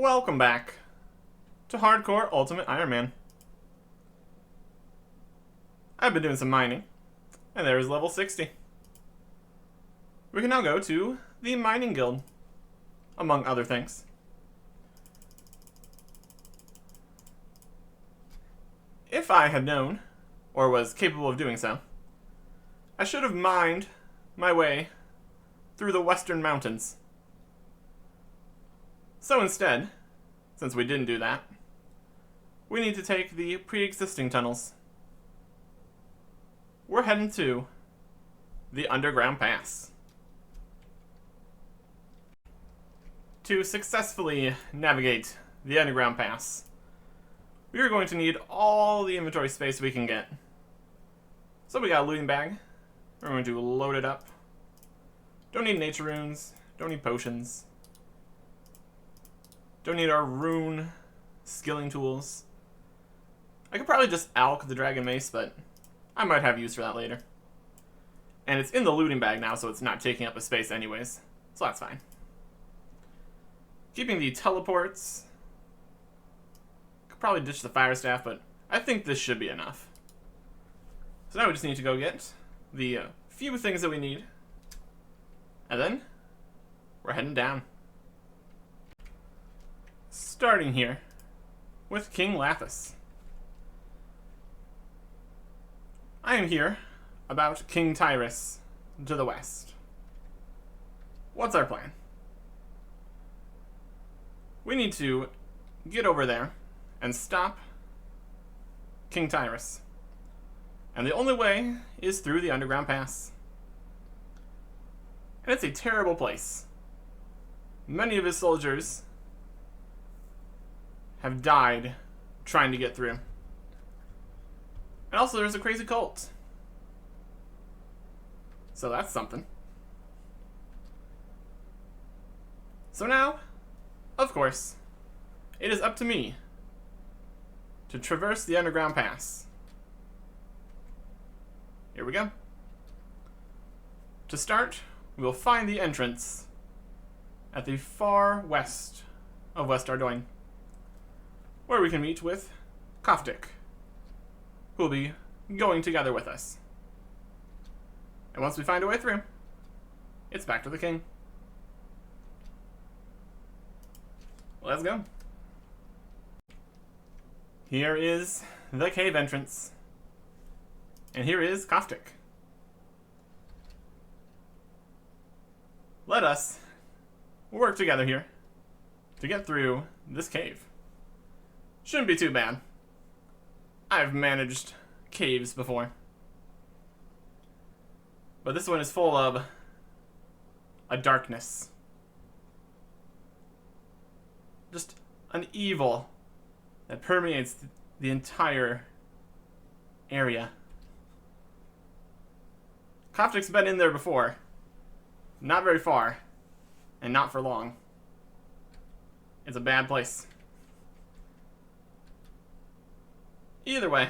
Welcome back to Hardcore Ultimate Iron Man. I've been doing some mining, and there is level 60. We can now go to the Mining Guild, among other things. If I had known, or was capable of doing so, I should have mined my way through the Western Mountains. So instead, since we didn't do that, we need to take the pre-existing tunnels. We're heading to the Underground Pass. To successfully navigate the Underground Pass, we are going to need all the inventory space we can get. So we got a looting bag. We're going to load it up. Don't need nature runes. Don't need potions. Don't need our rune skilling tools. I could probably just alch the dragon mace, but I might have use for that later. And it's in the looting bag now, so it's not taking up a space anyways. So that's fine. Keeping the teleports. Could probably ditch the fire staff, but I think this should be enough. So now we just need to go get the few things that we need. And then we're heading down. Starting here with King Lathis. I am here about King Tyrus to the west. What's our plan? We need to get over there and stop King Tyrus. And the only way is through the Underground Pass. And it's a terrible place. Many of his soldiers have died trying to get through. And also there's a crazy cult. So that's something. So now, of course, it is up to me to traverse the Underground Pass. Here we go. To start, we will find the entrance at the far west of West Ardoin, where we can meet with Koftik, who will be going together with us. And once we find a way through, it's back to the king. Let's go. Here is the cave entrance. And here is Koftik. Let us work together here to get through this cave. Shouldn't be too bad. I've managed caves before. But this one is full of a darkness. Just an evil that permeates the entire area. Koftik's been in there before. Not very far. And not for long. It's a bad place. Either way,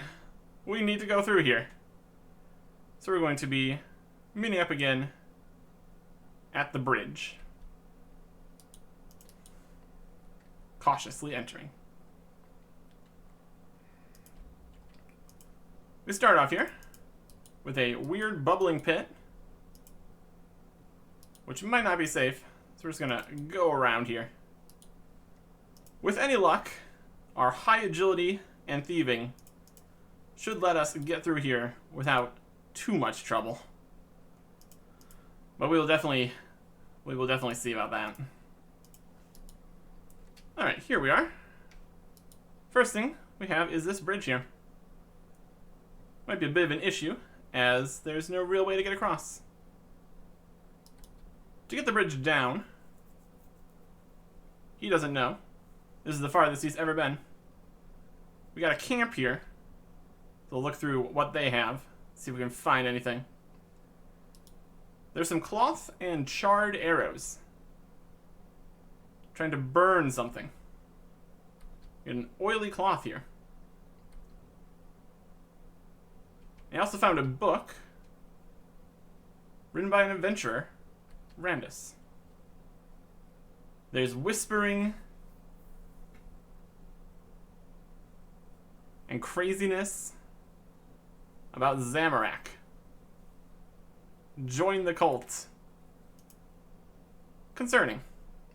we need to go through here. So we're going to be meeting up again at the bridge. Cautiously entering. We start off here with a weird bubbling pit, which might not be safe, so we're just gonna go around here. With any luck, our high agility and thieving should let us get through here without too much trouble. But we will definitely see about that. Alright, here we are. First thing we have is this bridge here. Might be a bit of an issue, as there's no real way to get across. To get the bridge down, he doesn't know. This is the farthest he's ever been. We got a camp here. So we'll look through what they have, see if we can find anything. There's some cloth and charred arrows. Trying to burn something. Get an oily cloth here. I also found a book written by an adventurer, Randus. There's whispering and craziness about Zamorak. Join the cult. Concerning.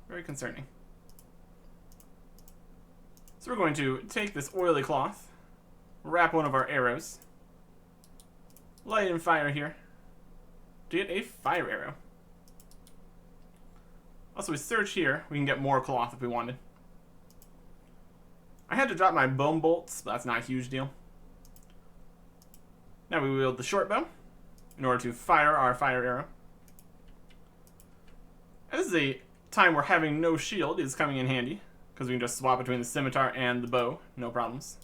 Very concerning. So we're going to take this oily cloth, wrap one of our arrows, light and fire here to get a fire arrow. Also, we search here. We can get more cloth if we wanted. I had to drop my bone bolts, but that's not a huge deal. Now we wield the short bow in order to fire our fire arrow. And this is a time where having no shield is coming in handy, because we can just swap between the scimitar and the bow, no problems.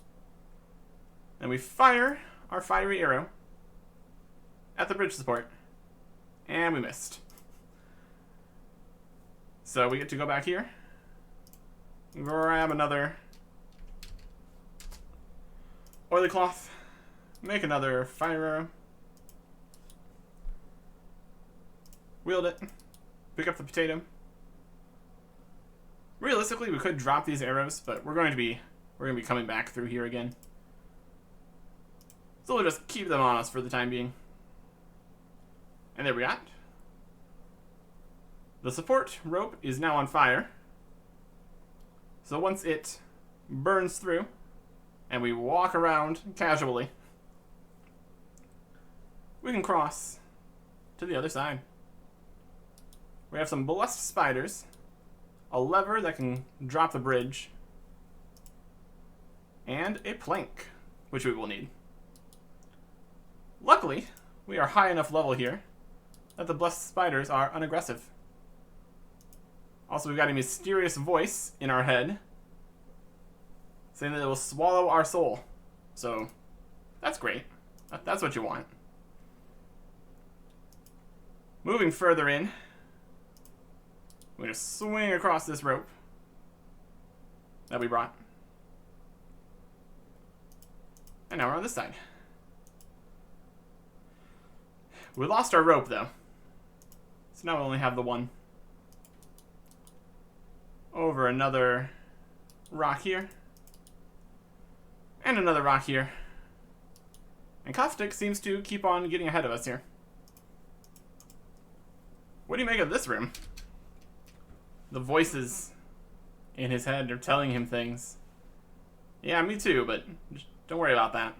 And we fire our fiery arrow at the bridge support, and we missed. So we get to go back here, grab another oily cloth, make another fire arrow, wield it, pick up the potato. Realistically, we could drop these arrows, but we're going to be coming back through here again. So we'll just keep them on us for the time being. And there we got. The support rope is now on fire. So once it burns through, and we walk around casually, we can cross to the other side. We have some blessed spiders, a lever that can drop the bridge, and a plank, which we will need. Luckily, we are high enough level here that the blessed spiders are unaggressive. Also, we've got a mysterious voice in our head saying that it will swallow our soul. So, that's great. That's what you want. Moving further in, we're going to swing across this rope that we brought. And now we're on this side. We lost our rope, though. So now we only have the one. Over another rock here. And another rock here. And Caustic seems to keep on getting ahead of us here. What do you make of this room? The voices in his head are telling him things. Yeah, me too, but don't worry about that.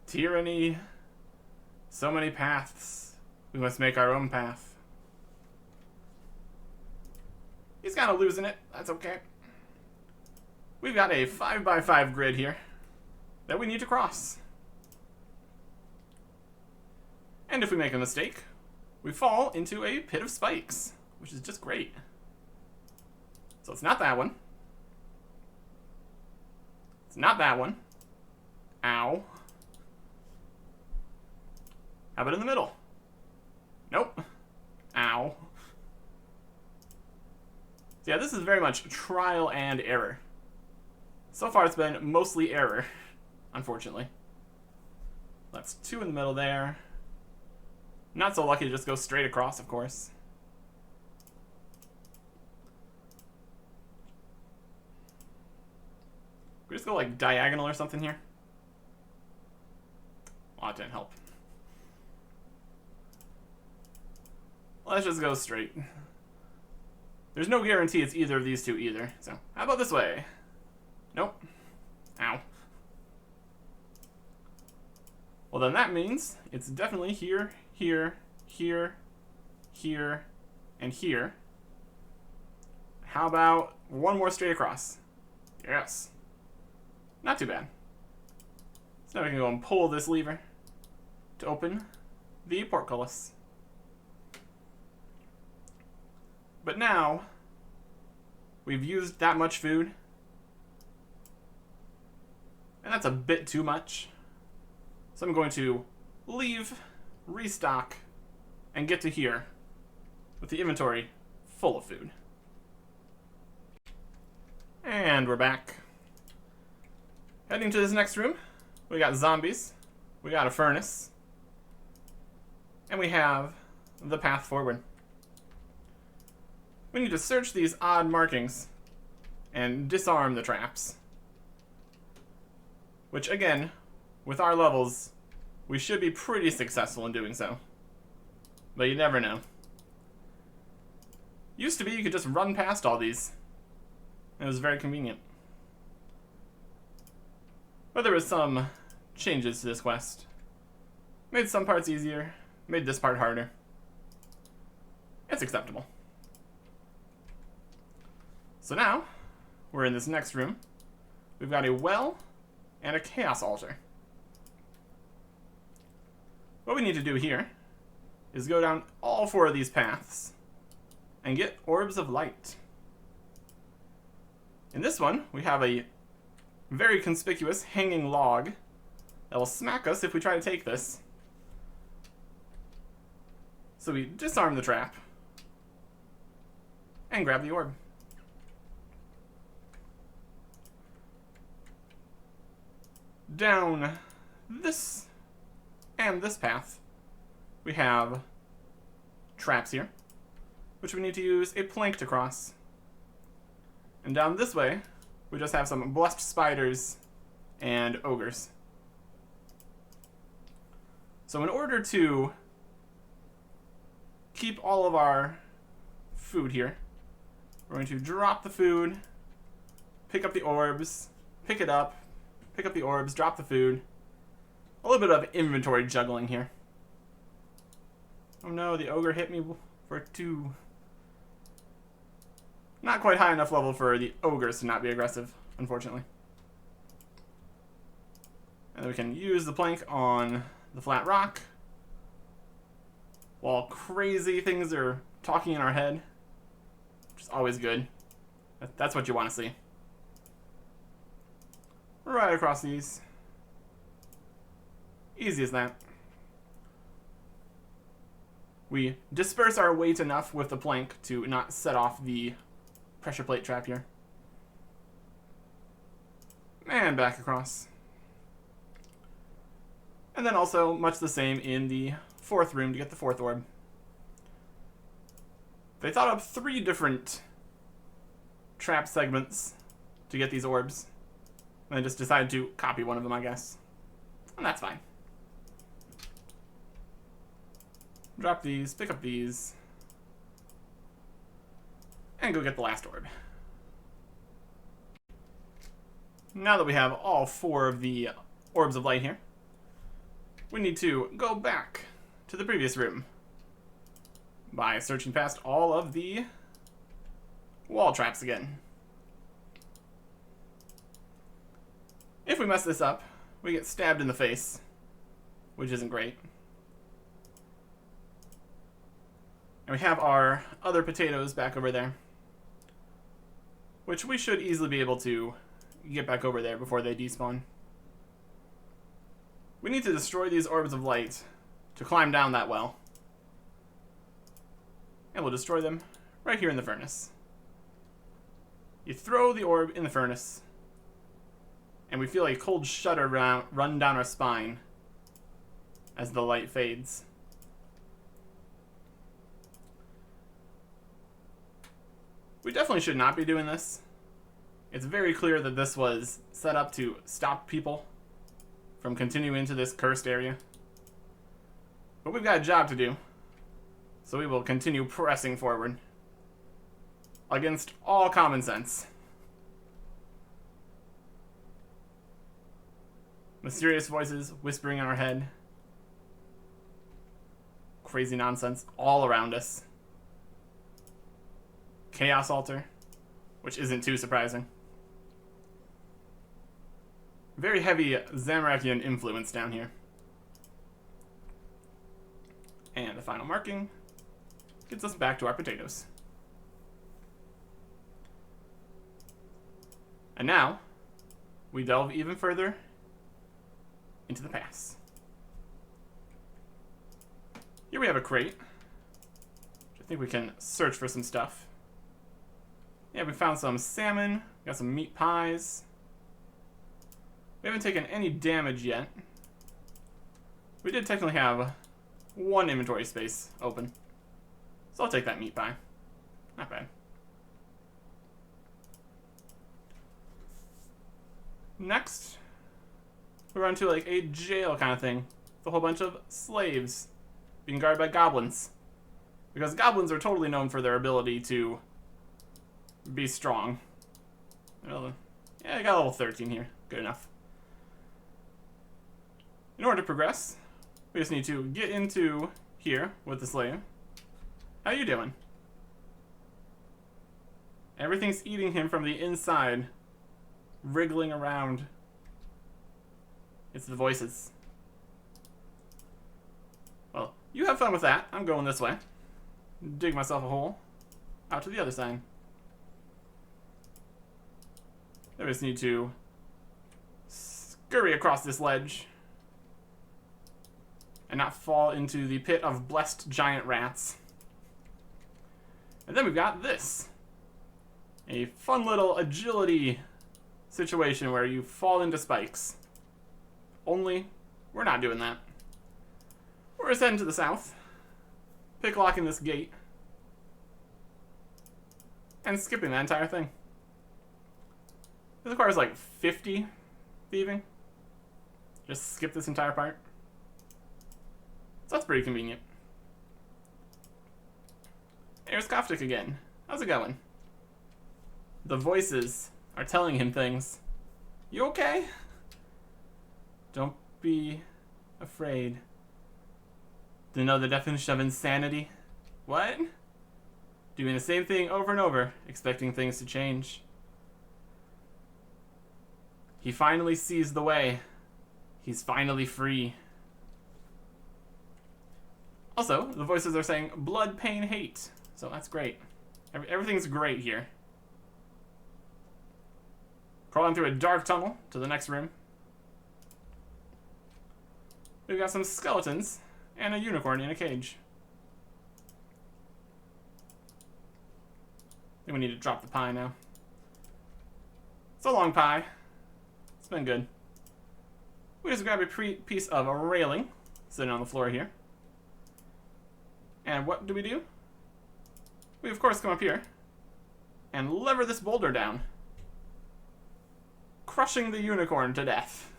Tyranny. So many paths. We must make our own path. He's kind of losing it. That's okay. We've got a 5x5 grid here that we need to cross. And if we make a mistake, we fall into a pit of spikes, which is just great. So it's not that one. It's not that one. Ow. How about in the middle? Nope. Ow. So yeah, this is very much trial and error. So far it's been mostly error, unfortunately. That's 2 in the middle there. Not so lucky to just go straight across, of course. We just go like diagonal or something here. Oh, it didn't help. Let's just go straight. There's no guarantee it's either of these two either. So, how about this way? Nope. Ow. Well, then that means it's definitely here, here, here, here, and here. How about one more straight across? Yes. Not too bad. So now we can go and pull this lever to open the portcullis. But now, we've used that much food, and that's a bit too much. So I'm going to leave, restock, and get to here with the inventory full of food. And we're back. Heading to this next room, we got zombies, we got a furnace, and we have the path forward. We need to search these odd markings and disarm the traps. Which, again, with our levels, we should be pretty successful in doing so. But you never know. Used to be you could just run past all these. It was very convenient. But there was some changes to this quest. Made some parts easier, made this part harder. It's acceptable. So now, we're in this next room. We've got a well and a chaos altar. What we need to do here is go down all 4 of these paths and get orbs of light. In this one, we have a very conspicuous hanging log that will smack us if we try to take this. So we disarm the trap and grab the orb. Down this and this path, we have traps here, which we need to use a plank to cross. And down this way, we just have some blessed spiders and ogres. So in order to keep all of our food here, we're going to drop the food, pick up the orbs, pick it up, pick up the orbs, drop the food. A little bit of inventory juggling here. Oh no, the ogre hit me for 2. Not quite high enough level for the ogres to not be aggressive, unfortunately. And then we can use the plank on the flat rock while crazy things are talking in our head, which is always good. That's what you want to see. Right across these. Easy as that. We disperse our weight enough with the plank to not set off the pressure plate trap here. And back across. And then also much the same in the 4th room to get the 4th orb. They thought up 3 different trap segments to get these orbs. And they just decided to copy one of them, I guess. And that's fine. Drop these, pick up these, and go get the last orb. Now that we have all 4 of the orbs of light here, we need to go back to the previous room by searching past all of the wall traps again. If we mess this up, we get stabbed in the face, which isn't great. And we have our other potatoes back over there, which we should easily be able to get back over there before they despawn. We need to destroy these orbs of light to climb down that well. And we'll destroy them right here in the furnace. You throw the orb in the furnace, and we feel a cold shudder run down our spine as the light fades. We definitely should not be doing this. It's very clear that this was set up to stop people from continuing into this cursed area. But we've got a job to do, so we will continue pressing forward against all common sense. Mysterious voices whispering in our head. Crazy nonsense all around us. Chaos altar, which isn't too surprising. Very heavy Zamorakian influence down here. And the final marking gets us back to our potatoes. And now, we delve even further into the pass. Here we have a crate, which I think we can search for some stuff. Yeah, we found some salmon, got some meat pies. We haven't taken any damage yet. We did technically have 1 inventory space open, so I'll take that meat pie. Not bad. Next, we run to like a jail kind of thing. With a whole bunch of slaves being guarded by goblins. Because goblins are totally known for their ability to be strong. Well, yeah, I got level 13 here. Good enough. In order to progress, we just need to get into here with the slave. How you doing? Everything's eating him from the inside, wriggling around. It's the voices. Well, you have fun with that. I'm going this way. Dig myself a hole out to the other side. I just need to scurry across this ledge and not fall into the pit of blessed giant rats. And then we've got this. A fun little agility situation where you fall into spikes. Only, we're not doing that. We're just heading to the south, picklocking this gate, and skipping that entire thing. This requires like 50 thieving. Just skip this entire part. So that's pretty convenient. There's Koftik again. How's it going? The voices are telling him things. You okay? Don't be afraid. Do you know the definition of insanity? What? Doing the same thing over and over, expecting things to change. He finally sees the way. He's finally free. Also, the voices are saying blood, pain, hate. So that's great. Everything's great here. Crawling through a dark tunnel to the next room. We've got some skeletons and a unicorn in a cage. I think we need to drop the pie now. So long, pie. It's been good. We just grab a piece of a railing sitting on the floor here. And what do? We, of course, come up here and lever this boulder down, crushing the unicorn to death.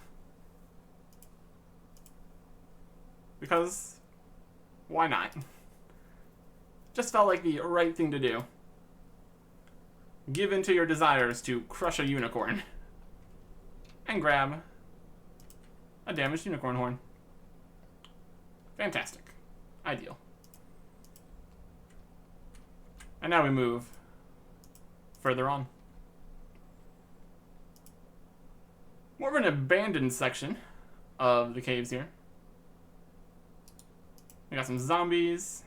Because, why not? Just felt like the right thing to do. Give in to your desires to crush a unicorn. And grab a damaged unicorn horn. Fantastic. Ideal. And now we move further on. More of an abandoned section of the caves here. We got some zombies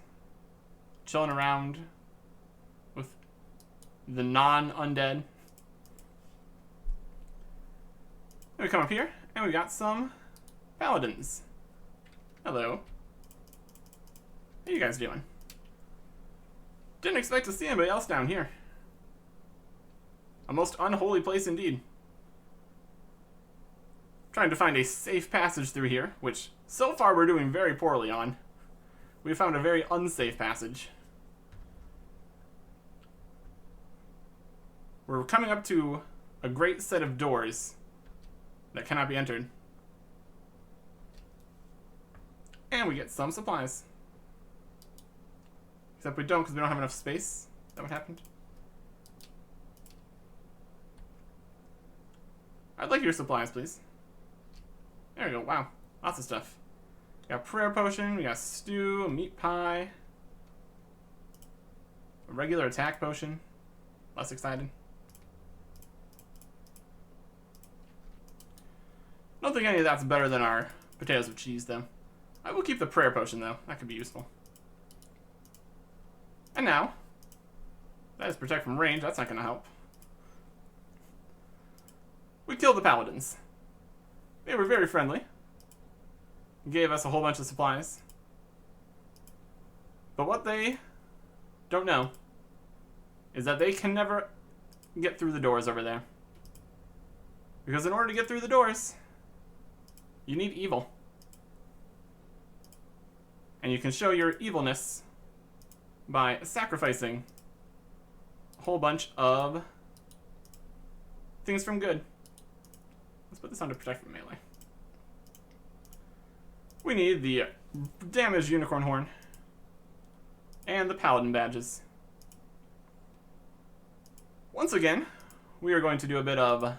chilling around with the non-undead. Then we come up here, and we got some paladins. Hello. How you guys doing? Didn't expect to see anybody else down here. A most unholy place indeed. Trying to find a safe passage through here, which so far we're doing very poorly on. We found a very unsafe passage. We're coming up to a great set of doors that cannot be entered. And we get some supplies. Except we don't because we don't have enough space. Is that what happened? I'd like your supplies, please. There we go. Wow. Lots of stuff. We got prayer potion, we got stew, a meat pie, a regular attack potion. Less excited. I don't think any of that's better than our potatoes with cheese, though. I will keep the prayer potion, though. That could be useful. And now, that is protect from range. That's not going to help. We killed the paladins. They were very friendly. Gave us a whole bunch of supplies. But what they don't know is that they can never get through the doors over there. Because in order to get through the doors, you need evil. And you can show your evilness by sacrificing a whole bunch of things from good. Let's put this on to protect from melee. We need the damaged unicorn horn and the paladin badges. Once again, we are going to do a bit of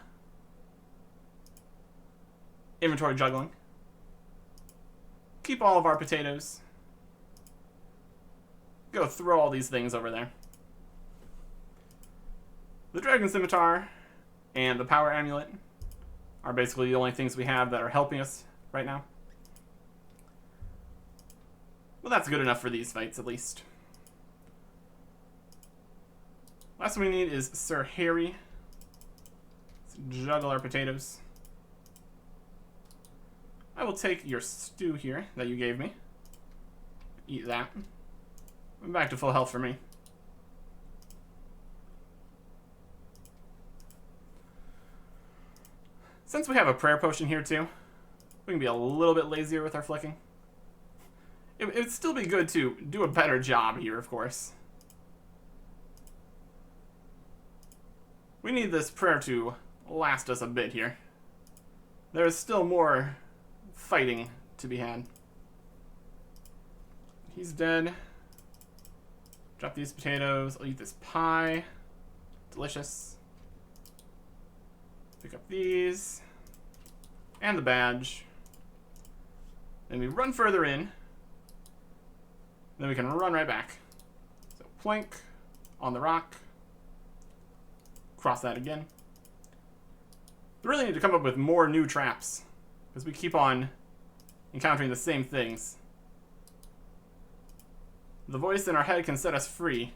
inventory juggling. Keep all of our potatoes. Go throw all these things over there. The dragon scimitar and the power amulet are basically the only things we have that are helping us right now. Well, that's good enough for these fights, at least. Last thing we need is Sir Harry. Let's juggle our potatoes. I will take your stew here that you gave me. Eat that. I'm back to full health for me. Since we have a prayer potion here too, we can be a little bit lazier with our flicking. It would still be good to do a better job here, of course. We need this prayer to last us a bit here. There is still more fighting to be had. He's dead. Drop these potatoes. I'll eat this pie. Delicious. Pick up these. And the badge. Then we run further in. Then we can run right back. So plank on the rock. Cross that again. We really need to come up with more new traps, because we keep on encountering the same things. The voice in our head can set us free.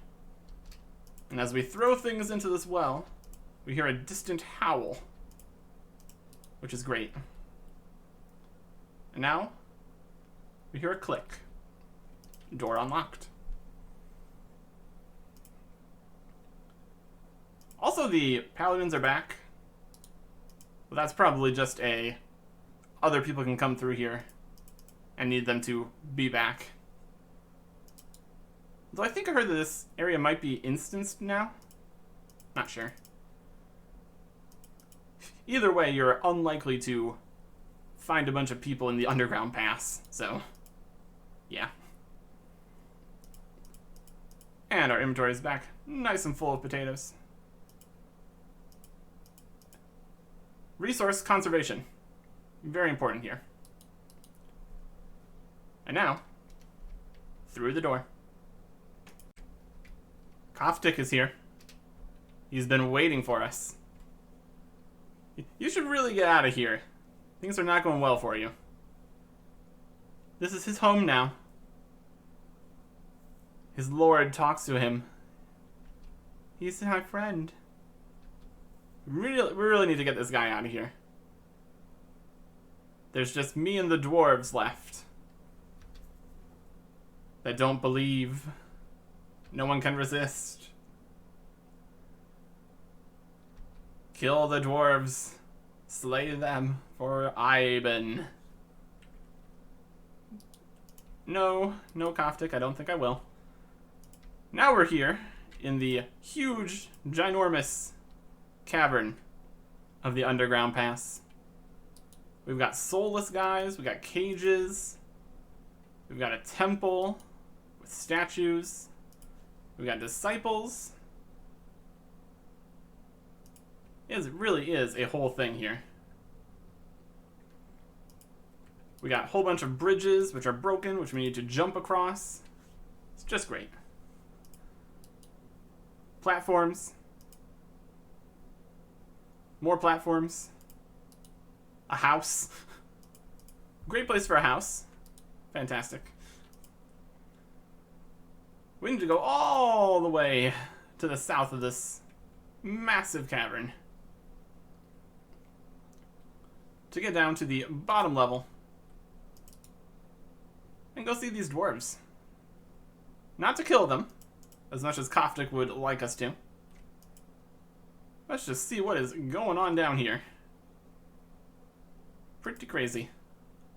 And as we throw things into this well, we hear a distant howl, which is great. And now, we hear a click. Door unlocked. Also, the paladins are back. But that's probably just a other people can come through here and need them to be back. Though I think I heard that this area might be instanced now. Not sure. Either way, you're unlikely to find a bunch of people in the underground pass, so yeah. And our inventory is back, nice and full of potatoes. Resource conservation. Very important here. And now, through the door. Koftik is here. He's been waiting for us. You should really get out of here. Things are not going well for you. This is his home now. His lord talks to him. He's my friend. We really need to get this guy out of here. There's just me and the dwarves left. That don't believe. No one can resist. Kill the dwarves. Slay them for Iben. No Koftik, I don't think I will. Now we're here in the huge, ginormous cavern of the underground pass. We've got soulless guys, we've got cages, we've got a temple with statues, we've got disciples. It really is a whole thing here. We got a whole bunch of bridges which are broken, which we need to jump across. It's just great. Platforms. More platforms. A house. Great place for a house. Fantastic. We need to go all the way to the south of this massive cavern to get down to the bottom level and go see these dwarves. Not to kill them, as much as Koftik would like us to. Let's just see what is going on down here. Pretty crazy,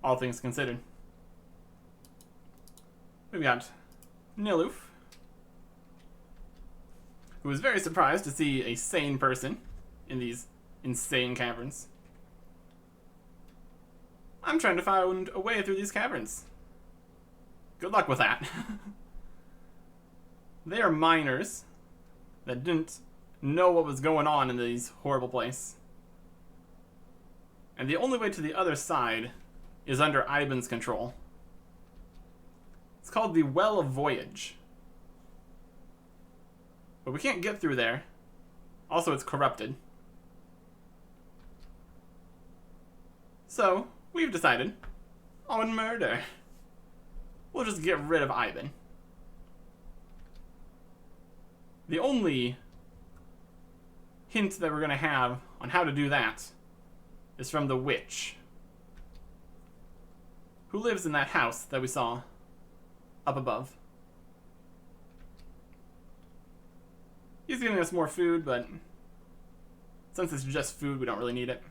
all things considered. We've got Niloof, who is very surprised to see a sane person in these insane caverns. I'm trying to find a way through these caverns. Good luck with that. They are miners that didn't know what was going on in these horrible places. And the only way to the other side is under Ivan's control. It's called the Well of Voyage. But we can't get through there. Also, it's corrupted. So, we've decided on murder. We'll just get rid of Ivan. The only hint that we're going to have on how to do that is from the witch, who lives in that house that we saw up above. He's giving us more food, but since it's just food, we don't really need it.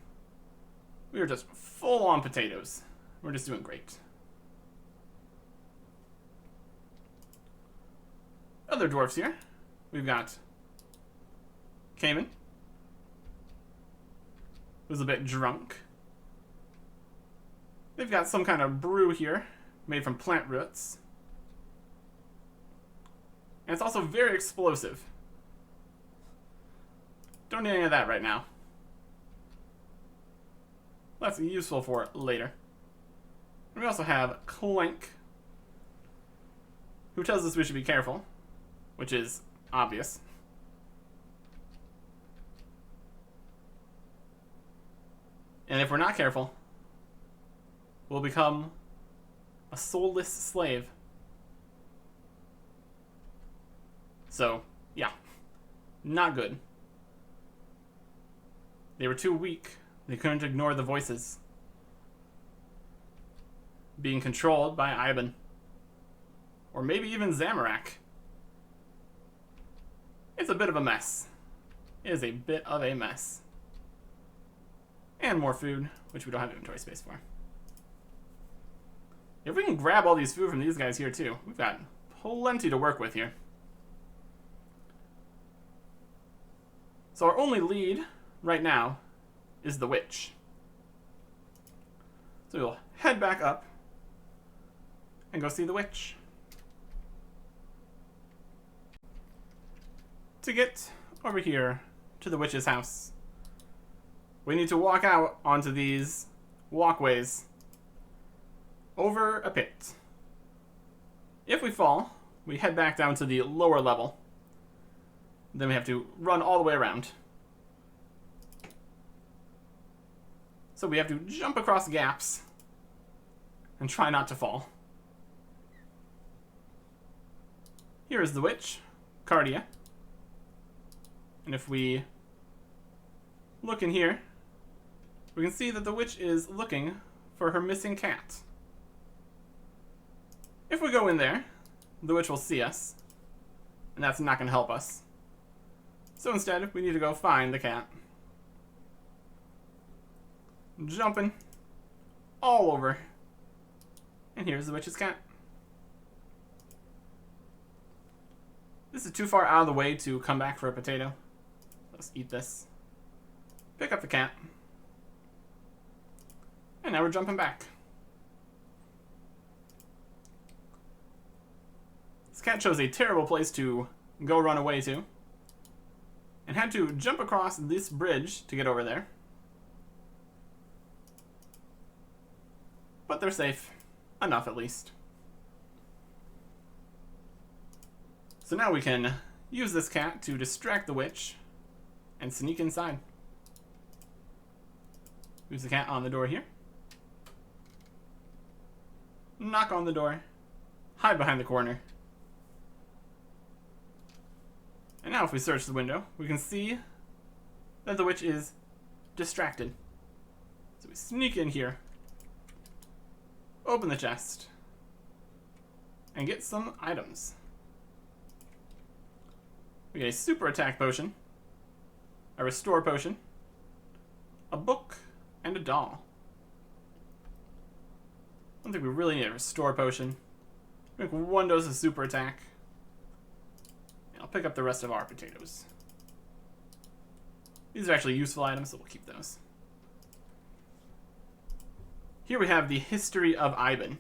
We are just full on potatoes. We're just doing great. Other dwarfs here. We've got Cayman, who's a bit drunk. They've got some kind of brew here, made from plant roots. And it's also very explosive. Don't need any of that right now. That's useful for later. And we also have Clank, who tells us we should be careful, which is obvious. And if we're not careful, we'll become a soulless slave. So, yeah, not good. They were too weak. They couldn't ignore the voices. Being controlled by Ivan. Or maybe even Zamorak. It's a bit of a mess. It is a bit of a mess. And more food, which we don't have inventory space for. If we can grab all these food from these guys here too, we've got plenty to work with here. So our only lead right now is the witch. So we'll head back up and go see the witch. To get over here to the witch's house, we need to walk out onto these walkways over a pit. If we fall, we head back down to the lower level. Then we have to run all the way around. So we have to jump across gaps and try not to fall. Here is the witch, Cardia. And if we look in here, we can see that the witch is looking for her missing cat. If we go in there, the witch will see us, and that's not going to help us. So instead, we need to go find the cat. Jumping all over. And here's the witch's cat. This is too far out of the way to come back for a potato. Let's eat this. Pick up the cat. And now we're jumping back. This cat chose a terrible place to go run away to. And had to jump across this bridge to get over there. But they're safe. Enough, at least. So now we can use this cat to distract the witch and sneak inside. Use the cat on the door here. Knock on the door. Hide behind the corner. And now if we search the window, we can see that the witch is distracted. So we sneak in here. Open the chest. And get some items. We get a super attack potion. A restore potion. A book. And a doll. I don't think we really need a restore potion. Make one dose of super attack. And I'll pick up the rest of our potatoes. These are actually useful items, so we'll keep those. here we have the history of Ivan,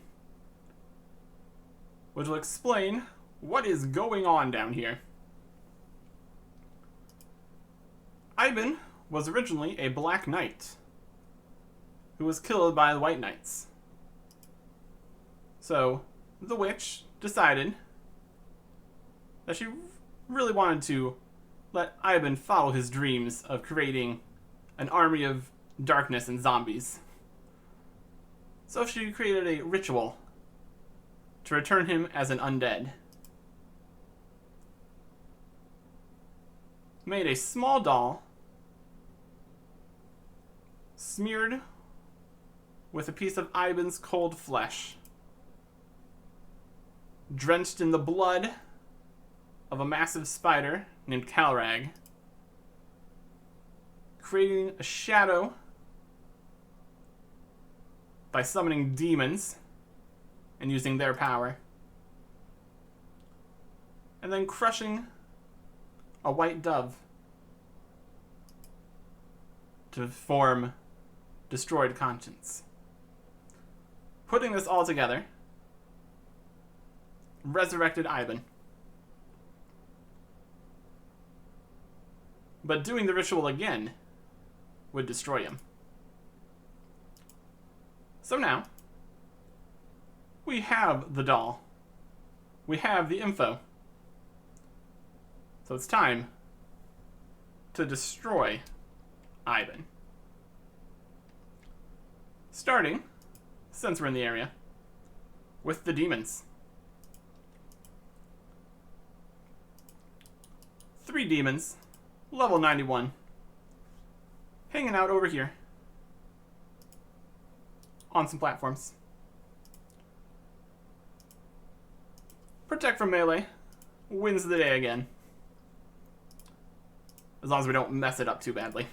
which will explain what is going on down here. Ivan was originally a Black Knight who was killed by the White Knights. So, the witch decided that she really wanted to let Ivan follow his dreams of creating an army of darkness and zombies. So she created a ritual to return him as an undead. Made a small doll, smeared with a piece of Ivan's cold flesh, drenched in the blood of a massive spider named Calrag, creating a shadow by summoning demons and using their power, and then crushing a white dove to form Destroyed Conscience. Putting this all together, resurrected Ivan. But doing the ritual again would destroy him. So now, we have the doll. We have the info. So it's time to destroy Ivan. Starting, since we're in the area, with the demons. 3 demons, level 91, hanging out over here on some platforms. Protect from melee wins the day again. As long as we don't mess it up too badly.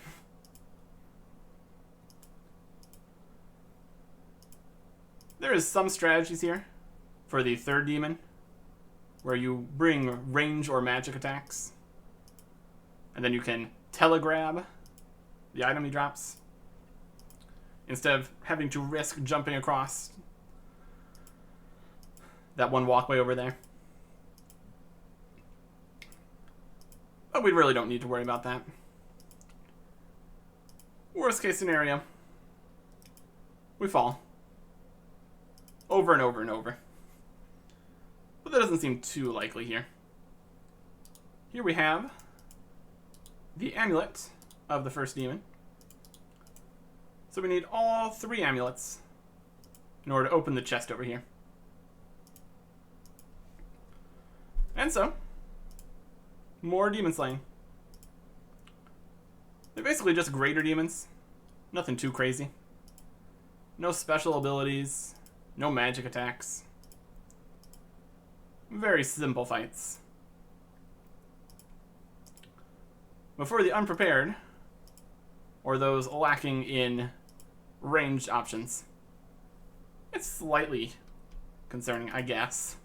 There is some strategies here for the 3rd demon, where you bring range or magic attacks, and then you can telegrab the item he drops, instead of having to risk jumping across that one walkway over there. But we really don't need to worry about that. Worst case scenario, we fall. Over and over and over. But that doesn't seem too likely here. Here we have the amulet of the first demon. So we need all 3 amulets in order to open the chest over here. And so, more demon slaying. They're basically just greater demons. Nothing too crazy. No special abilities. No magic attacks. Very simple fights. But for the unprepared, or those lacking in ranged options, it's slightly concerning, I guess.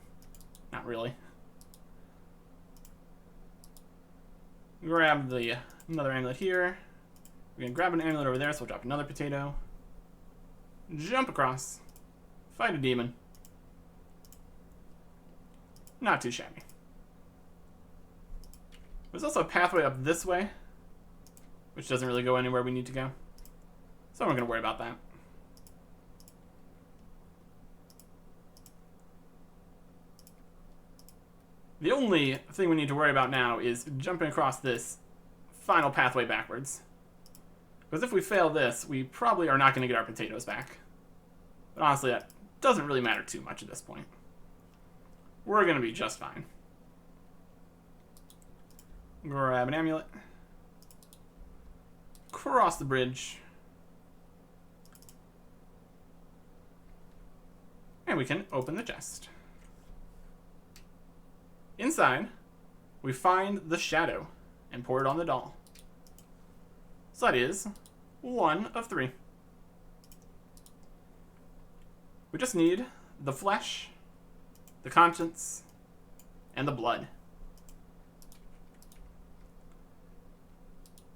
Not really. Grab another amulet here. We can grab an amulet over there, so we'll drop another potato. Jump across. Fight a demon. Not too shabby. There's also a pathway up this way, which doesn't really go anywhere we need to go. So I'm not going to worry about that. The only thing we need to worry about now is jumping across this final pathway backwards. Because if we fail this, we probably are not going to get our potatoes back. But honestly, that doesn't really matter too much at this point. We're going to be just fine. Grab an amulet. Cross the bridge. And we can open the chest. Inside, we find the shadow and pour it on the doll. So that is 1 of 3. We just need the flesh, the conscience, and the blood.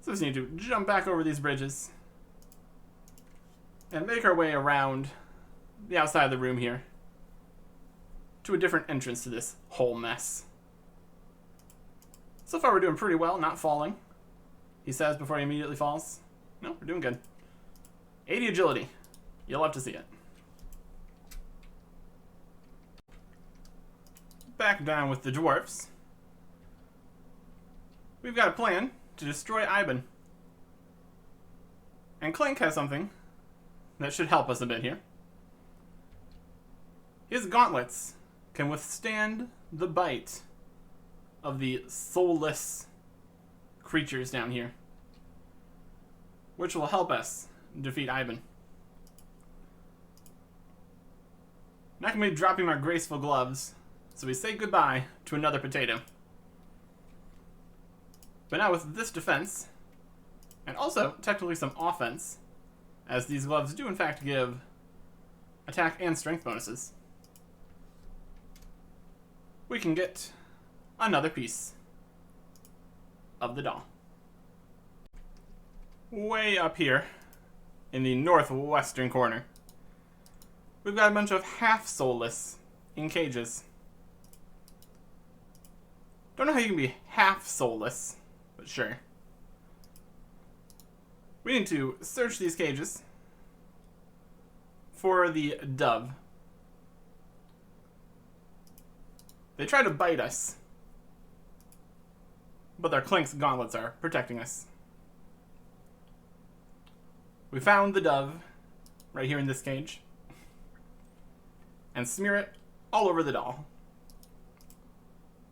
So we just need to jump back over these bridges and make our way around the outside of the room here to a different entrance to this whole mess. So far we're doing pretty well, not falling, he says before he immediately falls. No, we're doing good. 80 agility. You'll love to see it. Back down with the dwarfs. We've got a plan to destroy Iban. And Clink has something that should help us a bit here. His gauntlets can withstand the bite of the soulless creatures down here, which will help us defeat Iban. Not gonna be dropping our graceful gloves, so we say goodbye to another potato. But now with this defense, and also technically some offense, as these gloves do in fact give attack and strength bonuses, we can get another piece of the doll. Way up here in the northwestern corner, we've got a bunch of half-soulless in cages. Don't know how you can be half-soulless, but sure. We need to search these cages for the dove. They try to bite us, but their Clink's gauntlets are protecting us. We found the dove right here in this cage, and smear it all over the doll.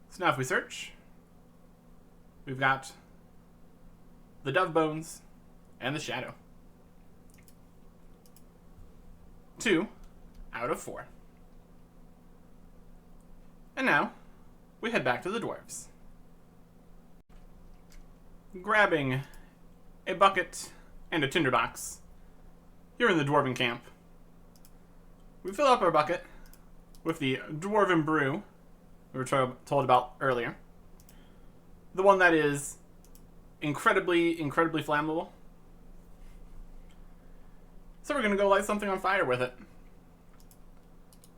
So now if we search, we've got the dove bones and the shadow. 2 out of 4. And now, we head back to the dwarves. Grabbing a bucket and a tinderbox here in the dwarven camp, we fill up our bucket with the dwarven brew we were told about earlier. The one that is incredibly flammable. So we're going to go light something on fire with it,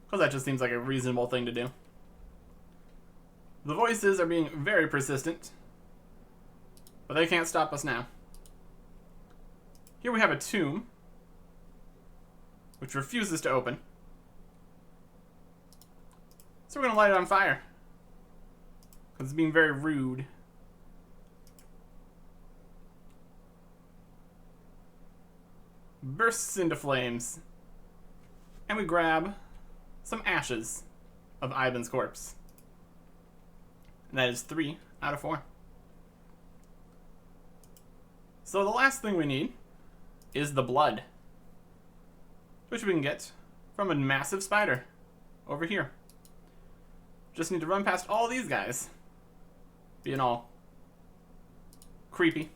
because that just seems like a reasonable thing to do. The voices are being very persistent, but they can't stop us now. Here we have a tomb, which refuses to open. So we're going to light it on fire, because it's being very rude. Bursts into flames, and we grab some ashes of Iban's corpse. And that is 3 out of 4. So the last thing we need is the blood, which we can get from a massive spider over here. Just need to run past all these guys, being all creepy.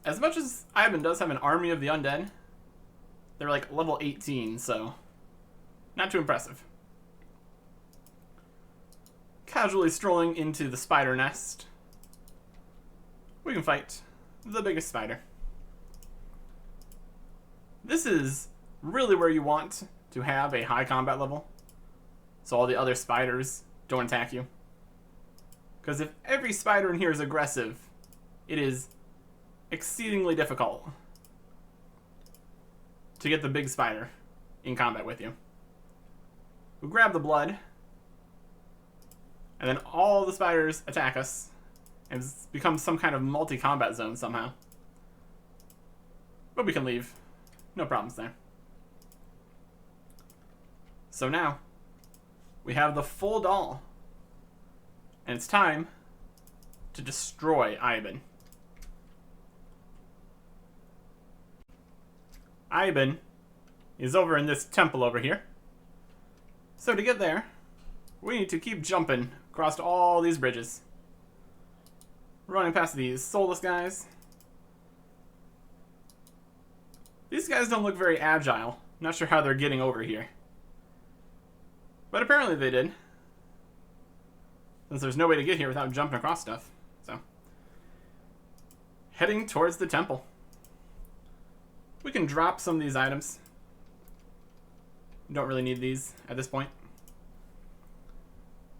As much as Iban does have an army of the undead, they're like level 18, so not too impressive. Casually strolling into the spider nest, we can fight the biggest spider. This is really where you want to have a high combat level, so all the other spiders don't attack you. Because if every spider in here is aggressive, it is exceedingly difficult to get the big spider in combat with you. We grab the blood, and then all the spiders attack us, and it becomes some kind of multi-combat zone somehow. But we can leave. No problems there. So now, we have the full doll, and it's time to destroy Iban. Iban is over in this temple over here. So to get there, we need to keep jumping across all these bridges. Running past these soulless guys. These guys don't look very agile. Not sure how they're getting over here. But apparently they did, since there's no way to get here without jumping across stuff. So, heading towards the temple. We can drop some of these items Don't really need these at this point,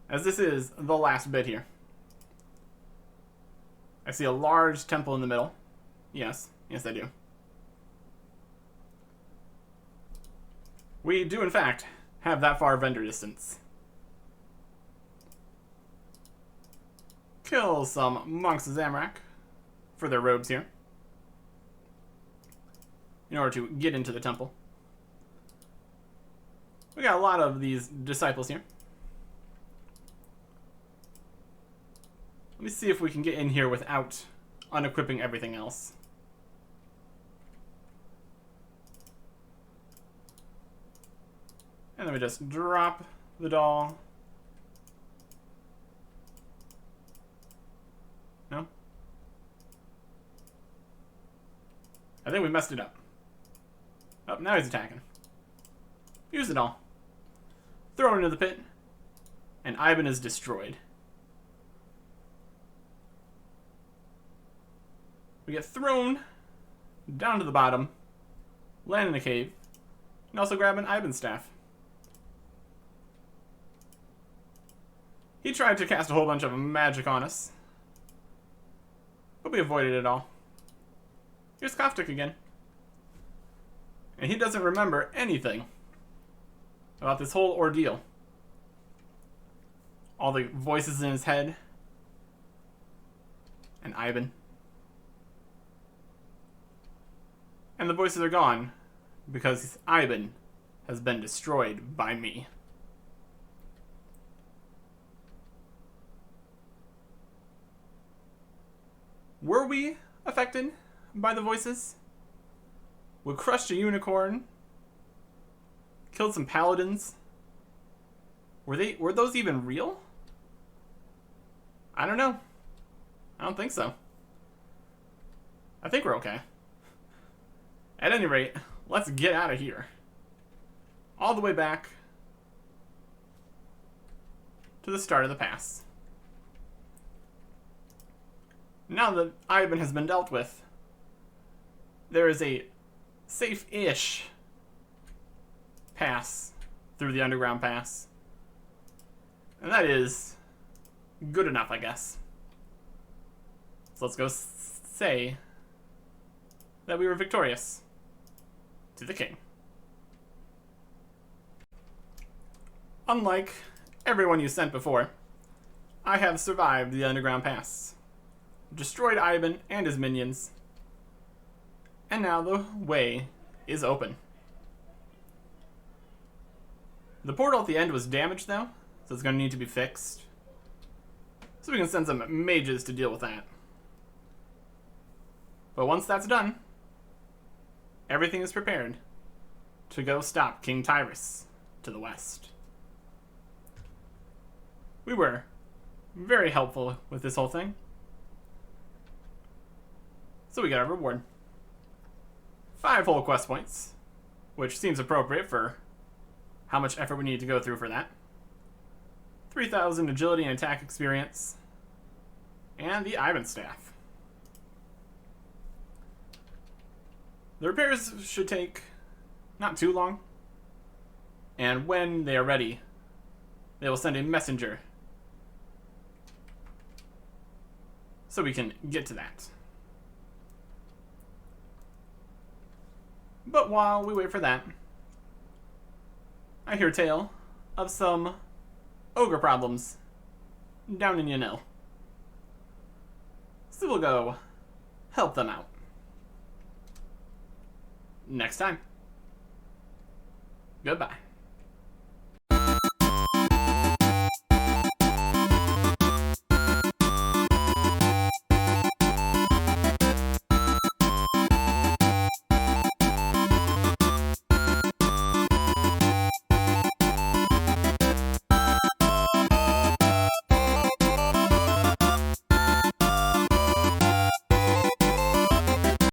as this is the last bit here. I see a large temple in the middle. Yes, yes I do. We do in fact have that far vendor distance. Kill some monks of Zamorak for their robes here, in order to get into the temple. We got a lot of these disciples here. Let me see if we can get in here without unequipping everything else. And then we just drop the doll. No? I think we messed it up. Oh, now he's attacking. Use the doll. Throw it into the pit. And Ivan is destroyed. We get thrown down to the bottom, land in a cave, and also grab an Ivan staff. He tried to cast a whole bunch of magic on us, but we avoided it all. Here's Koftik again. And he doesn't remember anything about this whole ordeal. All the voices in his head. And Ivan. And the voices are gone because Ivan has been destroyed by me. Were we affected by the voices? We crushed a unicorn. Killed some paladins. Were those even real? I don't know. I don't think so. I think we're okay. At any rate, let's get out of here. All the way back to the start of the pass. Now that Ivan has been dealt with, there is a safe-ish pass through the underground pass. And that is good enough, I guess. So let's go say that we were victorious to the king. Unlike everyone you sent before, I have survived the underground pass, destroyed Ivan and his minions, and now the way is open. The portal at the end was damaged though, so it's going to need to be fixed. So we can send some mages to deal with that. But once that's done, everything is prepared to go stop King Tyrus to the west. We were very helpful with this whole thing. So we got our reward. 5 whole quest points, which seems appropriate for how much effort we need to go through for that. 3,000 agility and attack experience. And the Ivan staff. The repairs should take not too long. And when they are ready, they will send a messenger so we can get to that. But while we wait for that, I hear tale of some ogre problems down in Yanil. So we'll go help them out. Next time. Goodbye.